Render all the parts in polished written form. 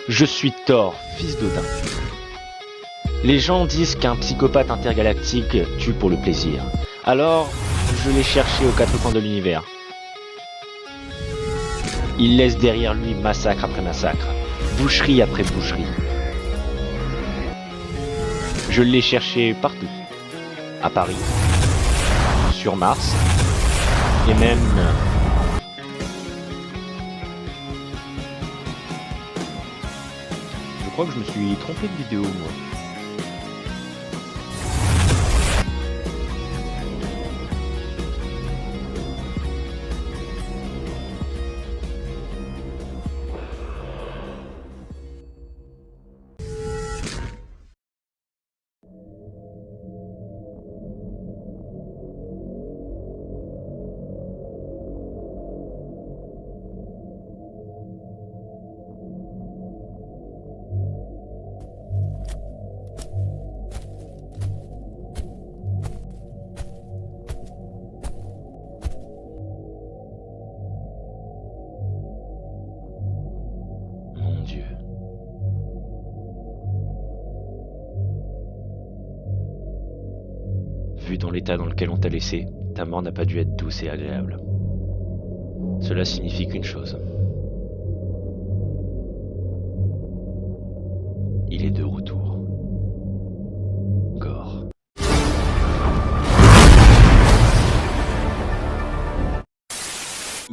Je suis Thor, fils d'Odin. Les gens disent qu'un psychopathe intergalactique tue pour le plaisir. Alors, je l'ai cherché aux quatre coins de l'univers. Il laisse derrière lui massacre après massacre, boucherie après boucherie. Je l'ai cherché partout. À Paris, sur Mars, et même... Je crois que je me suis trompé de vidéo, moi. Mon Dieu. Vu dans l'état dans lequel on t'a laissé, ta mort n'a pas dû être douce et agréable. Cela signifie qu'une chose. Il est de retour. Gore.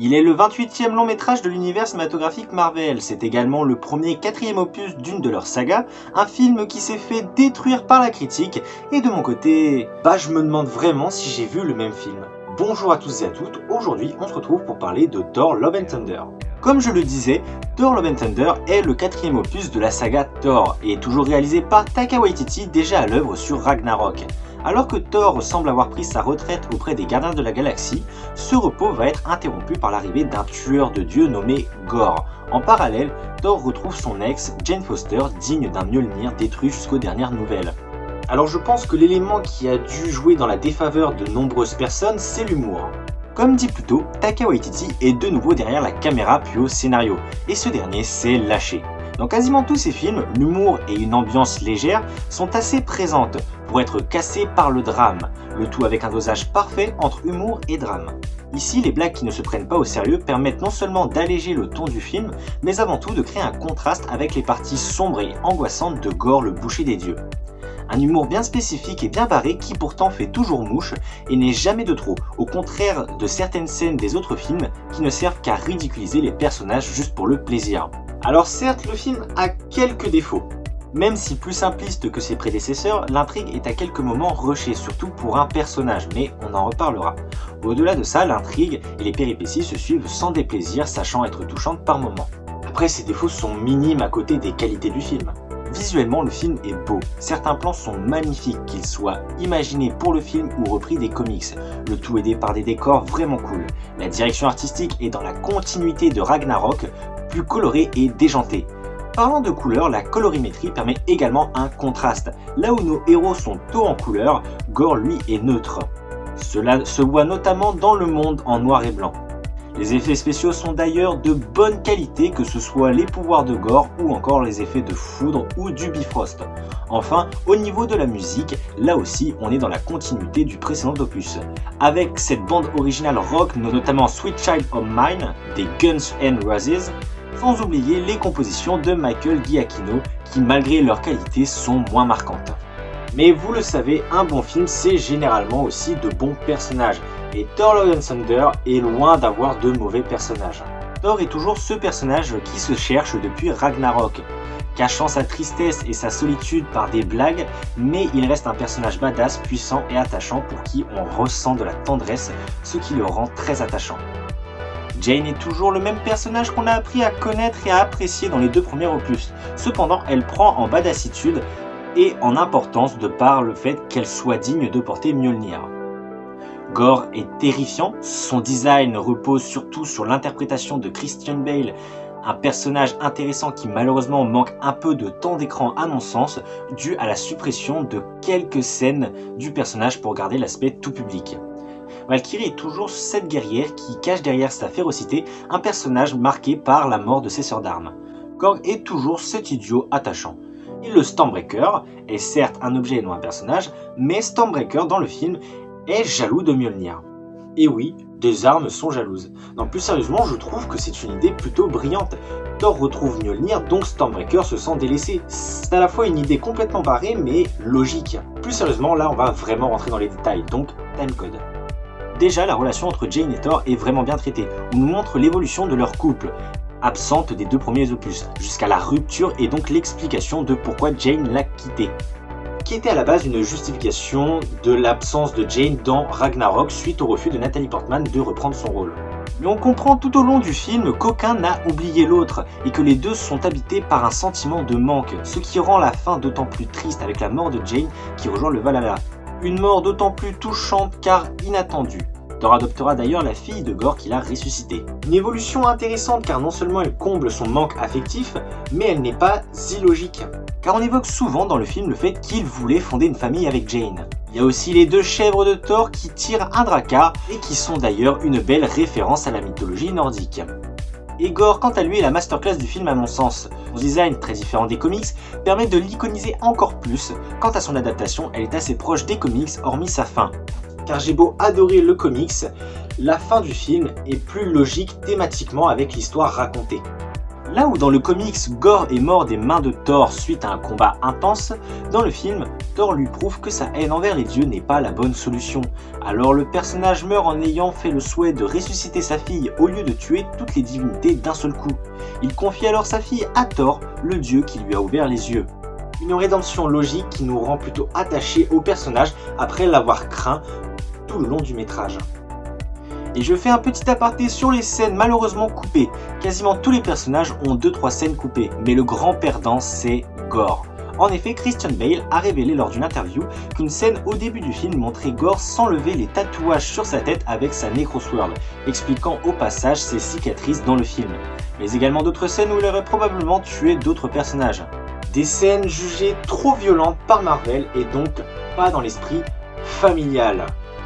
Il est le 28e long métrage de l'univers cinématographique Marvel. C'est également le premier quatrième opus d'une de leurs sagas, un film qui s'est fait détruire par la critique, et de mon côté, je me demande vraiment si j'ai vu le même film. Bonjour à tous et à toutes, aujourd'hui on se retrouve pour parler de Thor Love and Thunder. Comme je le disais, Thor Love and Thunder est le quatrième opus de la saga Thor, et est toujours réalisé par Taika Waititi, déjà à l'œuvre sur Ragnarok. Alors que Thor semble avoir pris sa retraite auprès des Gardiens de la Galaxie, ce repos va être interrompu par l'arrivée d'un tueur de dieu nommé Gore. En parallèle, Thor retrouve son ex, Jane Foster, digne d'un Mjolnir détruit jusqu'aux dernières nouvelles. Alors je pense que l'élément qui a dû jouer dans la défaveur de nombreuses personnes, c'est l'humour. Comme dit plus tôt, Taika Waititi est de nouveau derrière la caméra puis au scénario, et ce dernier s'est lâché. Dans quasiment tous ses films, l'humour et une ambiance légère sont assez présentes pour être cassés par le drame, le tout avec un dosage parfait entre humour et drame. Ici, les blagues qui ne se prennent pas au sérieux permettent non seulement d'alléger le ton du film, mais avant tout de créer un contraste avec les parties sombres et angoissantes de Gore le boucher des dieux. Un humour bien spécifique et bien barré qui pourtant fait toujours mouche et n'est jamais de trop, au contraire de certaines scènes des autres films qui ne servent qu'à ridiculiser les personnages juste pour le plaisir. Alors certes, le film a quelques défauts. Même si plus simpliste que ses prédécesseurs, l'intrigue est à quelques moments rushée, surtout pour un personnage, mais on en reparlera. Au-delà de ça, l'intrigue et les péripéties se suivent sans déplaisir, sachant être touchantes par moments. Après, ces défauts sont minimes à côté des qualités du film. Visuellement, le film est beau. Certains plans sont magnifiques, qu'ils soient imaginés pour le film ou repris des comics. Le tout aidé par des décors vraiment cool. La direction artistique est dans la continuité de Ragnarok, plus colorée et déjantée. Parlant de couleurs, la colorimétrie permet également un contraste. Là où nos héros sont tôt en couleur, Gore lui est neutre. Cela se voit notamment dans le monde en noir et blanc. Les effets spéciaux sont d'ailleurs de bonne qualité, que ce soit les pouvoirs de Gore ou encore les effets de foudre ou du Bifrost. Enfin, au niveau de la musique, là aussi on est dans la continuité du précédent opus. Avec cette bande originale rock, notamment Sweet Child of Mine des Guns N' Roses, sans oublier les compositions de Michael Giacchino qui malgré leur qualité sont moins marquantes. Mais vous le savez, un bon film c'est généralement aussi de bons personnages, et Thor Love and Thunder est loin d'avoir de mauvais personnages. Thor est toujours ce personnage qui se cherche depuis Ragnarok, cachant sa tristesse et sa solitude par des blagues, mais il reste un personnage badass, puissant et attachant pour qui on ressent de la tendresse, ce qui le rend très attachant. Jane est toujours le même personnage qu'on a appris à connaître et à apprécier dans les deux premiers opus, cependant elle prend en badassitude et en importance de par le fait qu'elle soit digne de porter Mjolnir. Gore est terrifiant, son design repose surtout sur l'interprétation de Christian Bale, un personnage intéressant qui malheureusement manque un peu de temps d'écran à mon sens, dû à la suppression de quelques scènes du personnage pour garder l'aspect tout public. Valkyrie est toujours cette guerrière qui cache derrière sa férocité un personnage marqué par la mort de ses sœurs d'armes. Korg est toujours cet idiot attachant. Et le Stormbreaker est certes un objet et non un personnage, mais Stormbreaker dans le film est jaloux de Mjolnir. Et oui, des armes sont jalouses. Non, plus sérieusement, je trouve que c'est une idée plutôt brillante. Thor retrouve Mjolnir, donc Stormbreaker se sent délaissé. C'est à la fois une idée complètement barrée, mais logique. Plus sérieusement, là on va vraiment rentrer dans les détails, donc timecode. Déjà, la relation entre Jane et Thor est vraiment bien traitée. On nous montre l'évolution de leur couple, absente des 2 premiers opus, jusqu'à la rupture et donc l'explication de pourquoi Jane l'a quitté. Qui était à la base une justification de l'absence de Jane dans Ragnarok suite au refus de Natalie Portman de reprendre son rôle. Mais on comprend tout au long du film qu'aucun n'a oublié l'autre et que les deux sont habités par un sentiment de manque, ce qui rend la fin d'autant plus triste avec la mort de Jane qui rejoint le Valhalla. Une mort d'autant plus touchante car inattendue. Thor adoptera d'ailleurs la fille de Gorr qu'il a ressuscitée. Une évolution intéressante car non seulement elle comble son manque affectif, mais elle n'est pas illogique. Car on évoque souvent dans le film le fait qu'il voulait fonder une famille avec Jane. Il y a aussi les 2 chèvres de Thor qui tirent un Drakkar et qui sont d'ailleurs une belle référence à la mythologie nordique. Et Gorr, quant à lui, est la masterclass du film à mon sens. Son design, très différent des comics, permet de l'iconiser encore plus. Quant à son adaptation, elle est assez proche des comics, hormis sa fin. Car j'ai beau adorer le comics, la fin du film est plus logique thématiquement avec l'histoire racontée. Là où dans le comics, Gorr est mort des mains de Thor suite à un combat intense, dans le film, Thor lui prouve que sa haine envers les dieux n'est pas la bonne solution. Alors le personnage meurt en ayant fait le souhait de ressusciter sa fille au lieu de tuer toutes les divinités d'un seul coup. Il confie alors sa fille à Thor, le dieu qui lui a ouvert les yeux. Une rédemption logique qui nous rend plutôt attachés au personnage après l'avoir craint tout le long du métrage. Et je fais un petit aparté sur les scènes malheureusement coupées. Quasiment tous les personnages ont 2-3 scènes coupées, mais le grand perdant c'est Gorr. En effet, Christian Bale a révélé lors d'une interview qu'une scène au début du film montrait Gorr s'enlever les tatouages sur sa tête avec sa Necrosword, expliquant au passage ses cicatrices dans le film. Mais également d'autres scènes où il aurait probablement tué d'autres personnages. Des scènes jugées trop violentes par Marvel et donc pas dans l'esprit familial.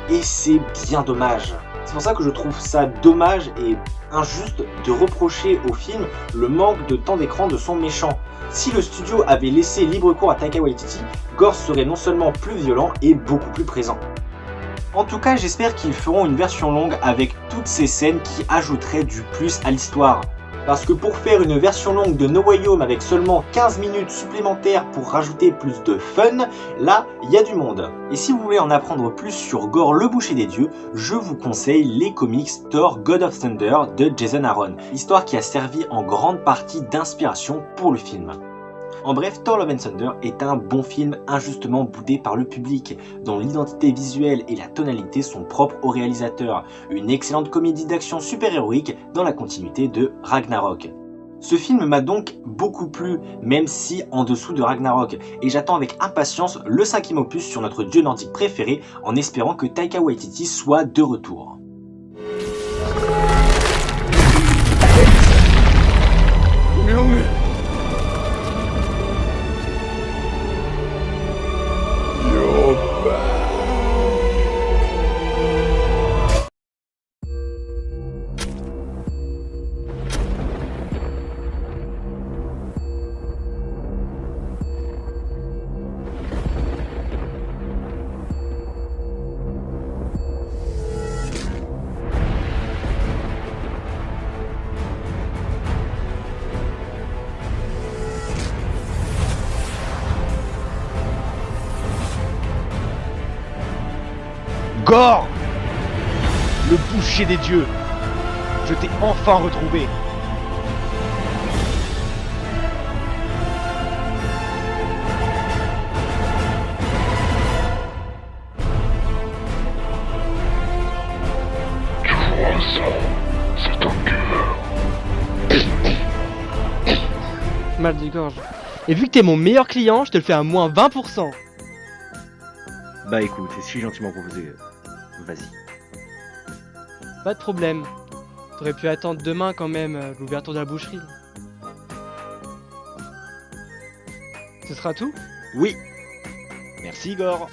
Et c'est bien dommage. C'est pour ça que je trouve ça dommage et injuste de reprocher au film le manque de temps d'écran de son méchant. Si le studio avait laissé libre cours à Taika Waititi, Gorr serait non seulement plus violent et beaucoup plus présent. En tout cas, j'espère qu'ils feront une version longue avec toutes ces scènes qui ajouteraient du plus à l'histoire. Parce que pour faire une version longue de No Way Home avec seulement 15 minutes supplémentaires pour rajouter plus de fun, là, il y a du monde. Et si vous voulez en apprendre plus sur Gorr le boucher des dieux, je vous conseille les comics Thor God of Thunder de Jason Aaron, histoire qui a servi en grande partie d'inspiration pour le film. En bref, Thor Love and Thunder est un bon film injustement boudé par le public, dont l'identité visuelle et la tonalité sont propres au réalisateur. Une excellente comédie d'action super-héroïque dans la continuité de Ragnarok. Ce film m'a donc beaucoup plu, même si en dessous de Ragnarok, et j'attends avec impatience le 5e opus sur notre dieu nordique préféré, en espérant que Taika Waititi soit de retour. Gorr, le boucher des dieux, je t'ai enfin retrouvé. Mal de gorge. Et vu que t'es mon meilleur client, je te le fais à moins 20%. Bah écoute, c'est si gentiment proposé, vas-y. Pas de problème. T'aurais pu attendre demain quand même l'ouverture de la boucherie. Ce sera tout ? Oui. Merci Gorr.